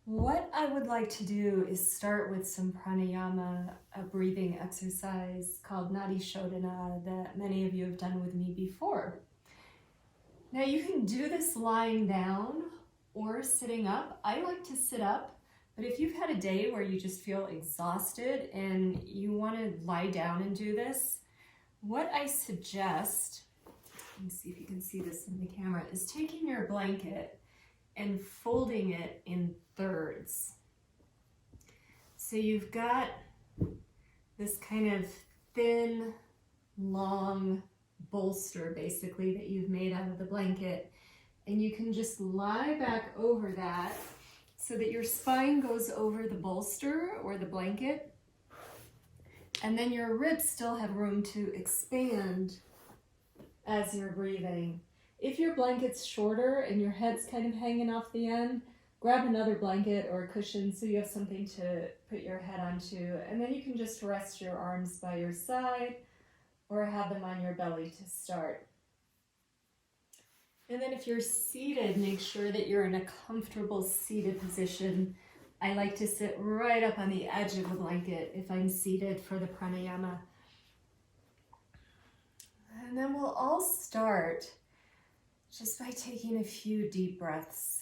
What I would like to do is start with some pranayama, a breathing exercise called Nadi Shodhana that many of you have done with me before. Now you can do this lying down or sitting up. I like to sit up, but if you've had a day where you just feel exhausted and you want to lie down and do this, what I suggest, let me see if you can see this in the camera, is taking your blanket and folding it in thirds. So you've got this kind of thin, long bolster basically that you've made out of the blanket, and you can just lie back over that so that your spine goes over the bolster or the blanket, and then your ribs still have room to expand as you're breathing. If your blanket's shorter and your head's kind of hanging off the end, grab another blanket or a cushion so you have something to put your head onto, and then you can just rest your arms by your side or have them on your belly to start. And then if you're seated, make sure that you're in a comfortable seated position. I like to sit right up on the edge of the blanket if I'm seated for the pranayama. And then we'll all start just by taking a few deep breaths.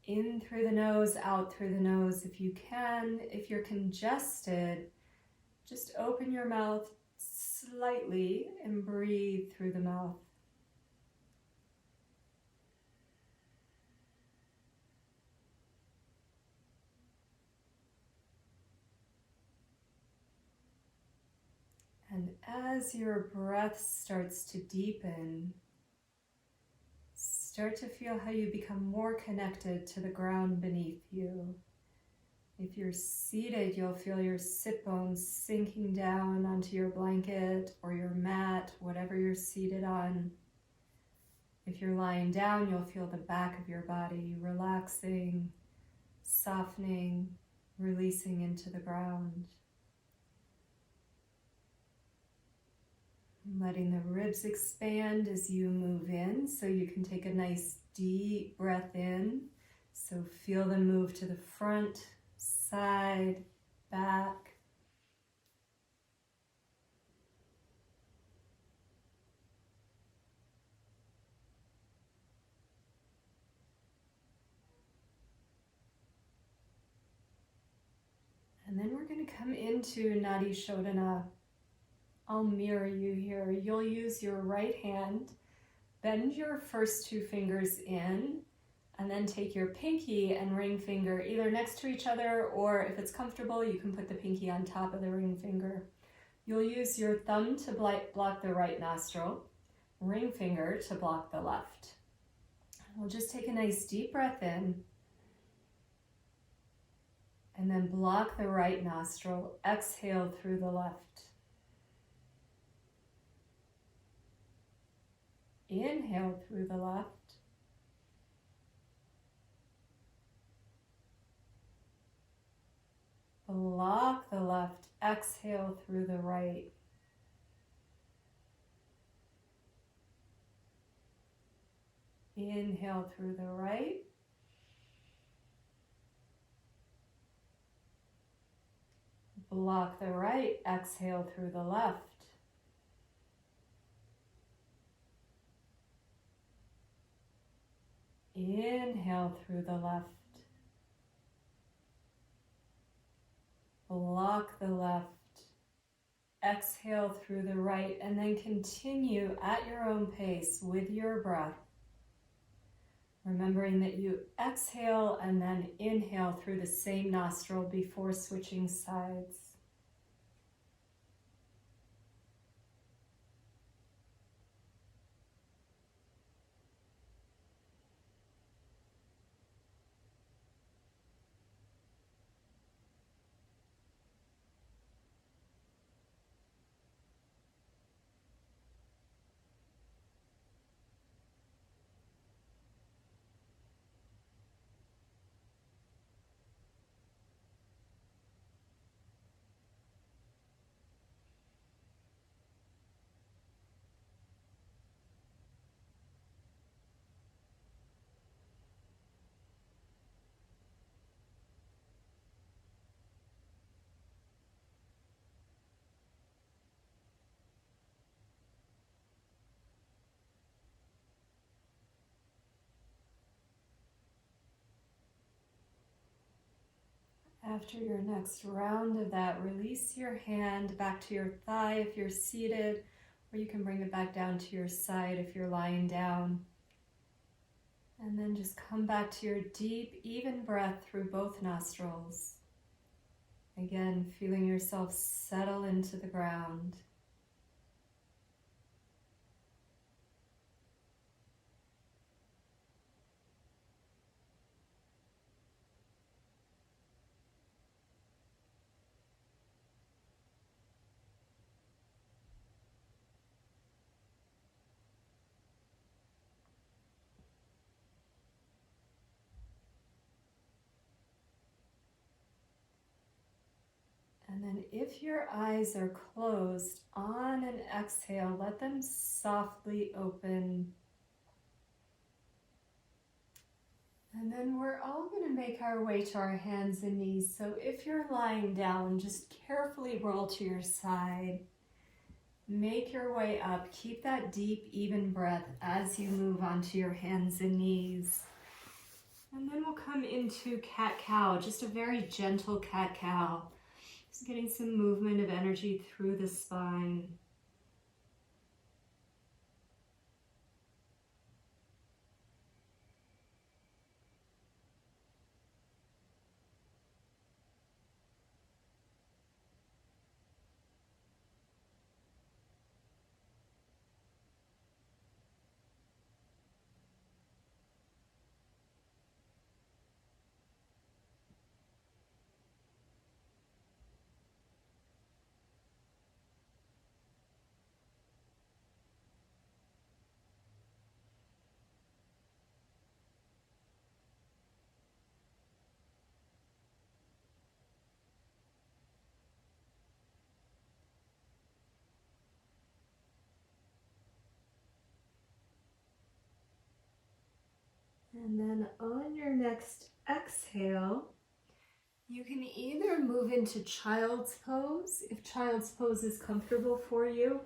In through the nose, out through the nose if you can. If you're congested, just open your mouth slightly and breathe through the mouth. And as your breath starts to deepen, start to feel how you become more connected to the ground beneath you. If you're seated, you'll feel your sit bones sinking down onto your blanket or your mat, whatever you're seated on. If you're lying down, you'll feel the back of your body relaxing, softening, releasing into the ground. Letting the ribs expand as you move in, so you can take a nice deep breath in. So feel them move to the front, side, back. And then we're going to come into Nadi Shodhana. I'll mirror you here. You'll use your right hand, bend your first two fingers in, and then take your pinky and ring finger either next to each other, or if it's comfortable, you can put the pinky on top of the ring finger. You'll use your thumb to block the right nostril, ring finger to block the left. We'll just take a nice deep breath in, and then block the right nostril, exhale through the left. Inhale through the left. Block the left, exhale through the right. Inhale through the right. Block the right, exhale through the left. Inhale through the left. Block the left. Exhale through the right, and then continue at your own pace with your breath. Remembering that you exhale and then inhale through the same nostril before switching sides. After your next round of that, release your hand back to your thigh if you're seated, or you can bring it back down to your side if you're lying down. And then just come back to your deep, even breath through both nostrils. Again, feeling yourself settle into the ground. And then if your eyes are closed, on an exhale, let them softly open. And then we're all going to make our way to our hands and knees. So if you're lying down, just carefully roll to your side. Make your way up. Keep that deep, even breath as you move onto your hands and knees. And then we'll come into cat-cow, just a very gentle cat-cow. Just getting some movement of energy through the spine. And then on your next exhale, you can either move into child's pose, if child's pose is comfortable for you.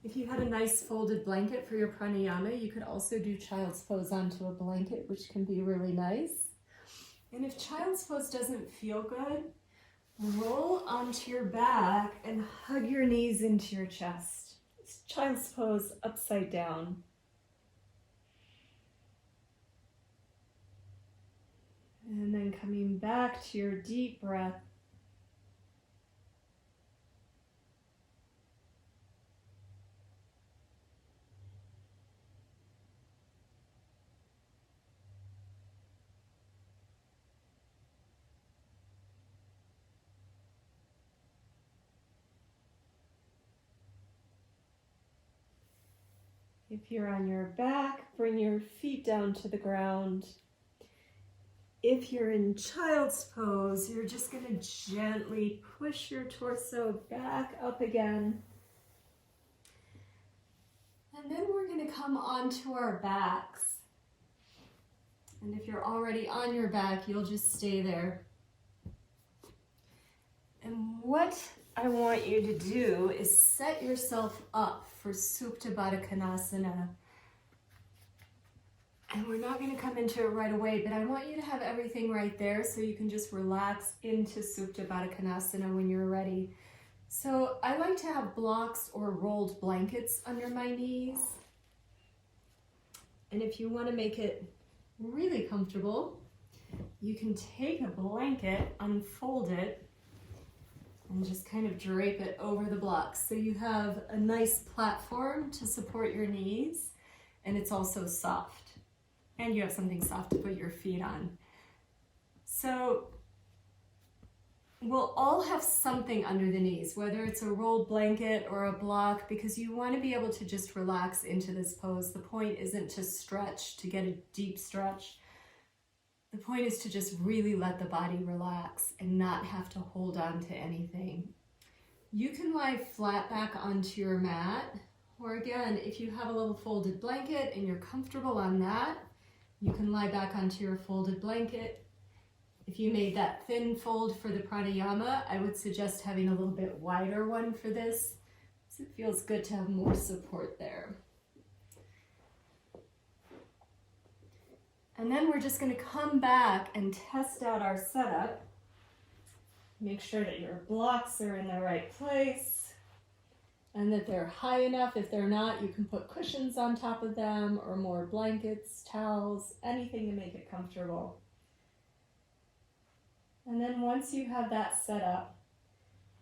If you had a nice folded blanket for your pranayama, you could also do child's pose onto a blanket, which can be really nice. And if child's pose doesn't feel good, roll onto your back and hug your knees into your chest. It's child's pose upside down. And then coming back to your deep breath. If you're on your back, bring your feet down to the ground. If you're in child's pose, you're just going to gently push your torso back up again. And then we're going to come onto our backs. And if you're already on your back, you'll just stay there. And what I want you to do is set yourself up for Supta Baddha Konasana. And we're not going to come into it right away, but I want you to have everything right there so you can just relax into Supta Baddha Konasana when you're ready. So I like to have blocks or rolled blankets under my knees. And if you want to make it really comfortable, you can take a blanket, unfold it, and just kind of drape it over the blocks. So you have a nice platform to support your knees, and it's also soft. And you have something soft to put your feet on. So we'll all have something under the knees, whether it's a rolled blanket or a block, because you want to be able to just relax into this pose. The point isn't to stretch, to get a deep stretch. The point is to just really let the body relax and not have to hold on to anything. You can lie flat back onto your mat, or again, if you have a little folded blanket and you're comfortable on that, you can lie back onto your folded blanket. If you made that thin fold for the pranayama, I would suggest having a little bit wider one for this, so it feels good to have more support there. And then we're just going to come back and test out our setup. Make sure that your blocks are in the right place and that they're high enough. If they're not, you can put cushions on top of them or more blankets, towels, anything to make it comfortable. And then once you have that set up,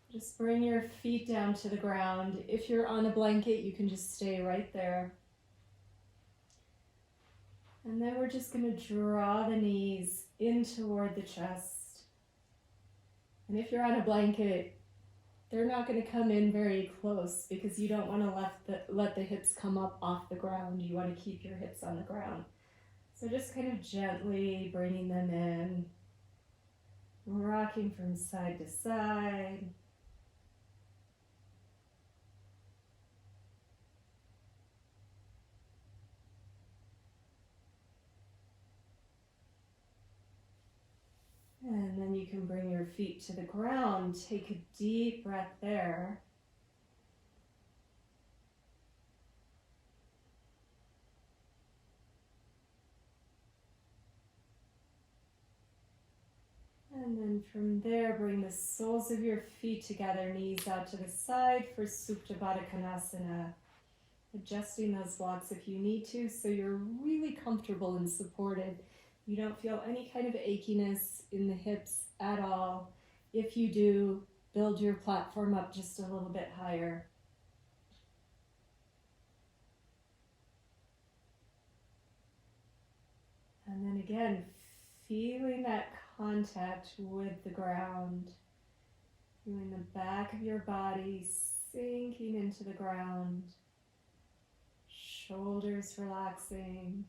just bring your feet down to the ground. If you're on a blanket, you can just stay right there. And then we're just going to draw the knees in toward the chest. And if you're on a blanket, they're not going to come in very close because you don't want to let the hips come up off the ground. You want to keep your hips on the ground. So just kind of gently bringing them in, rocking from side to side. And then you can bring your feet to the ground. Take a deep breath there. And then from there, bring the soles of your feet together, knees out to the side for Supta Baddha Konasana. Adjusting those blocks if you need to so you're really comfortable and supported. You don't feel any kind of achiness in the hips at all. If you do, build your platform up just a little bit higher. And then again, feeling that contact with the ground. Feeling the back of your body sinking into the ground. Shoulders relaxing.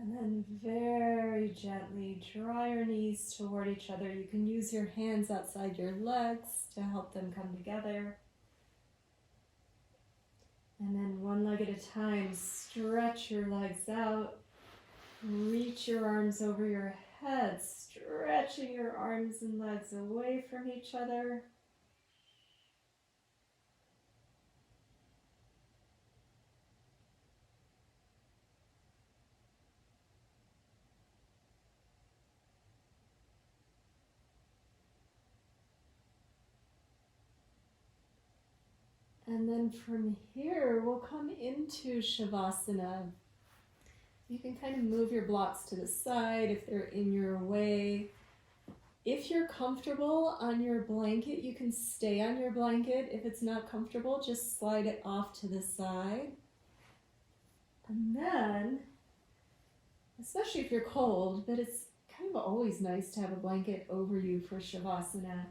And then very gently draw your knees toward each other. You can use your hands outside your legs to help them come together. And then one leg at a time, stretch your legs out. Reach your arms over your head, stretching your arms and legs away from each other. And then from here, we'll come into Shavasana. You can kind of move your blocks to the side if they're in your way. If you're comfortable on your blanket, you can stay on your blanket. If it's not comfortable, just slide it off to the side. And then, especially if you're cold, but it's kind of always nice to have a blanket over you for Shavasana.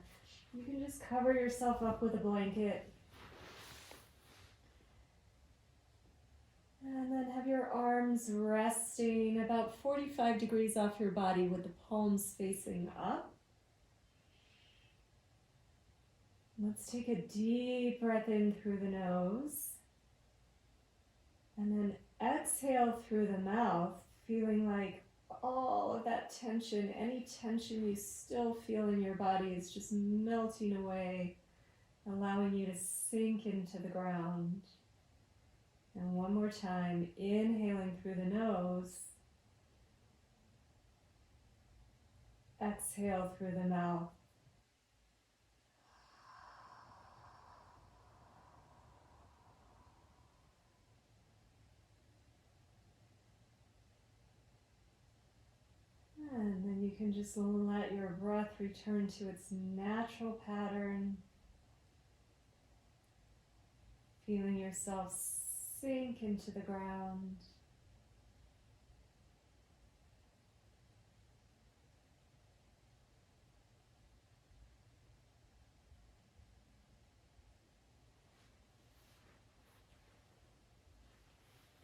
You can just cover yourself up with a blanket. And then have your arms resting about 45 degrees off your body with the palms facing up. Let's take a deep breath in through the nose. And then exhale through the mouth, feeling like all of that tension, any tension you still feel in your body is just melting away, allowing you to sink into the ground. And one more time, inhaling through the nose, exhale through the mouth. And then you can just let your breath return to its natural pattern, feeling yourself sink into the ground.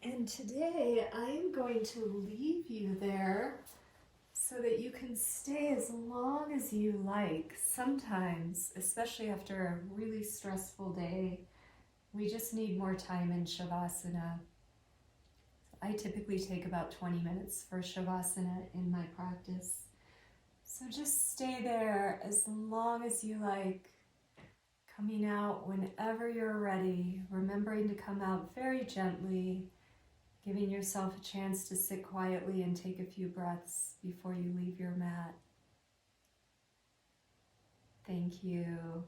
And today I'm going to leave you there so that you can stay as long as you like. Sometimes, especially after a really stressful day, we just need more time in Shavasana. I typically take about 20 minutes for Shavasana in my practice. So just stay there as long as you like, coming out whenever you're ready, remembering to come out very gently, giving yourself a chance to sit quietly and take a few breaths before you leave your mat. Thank you.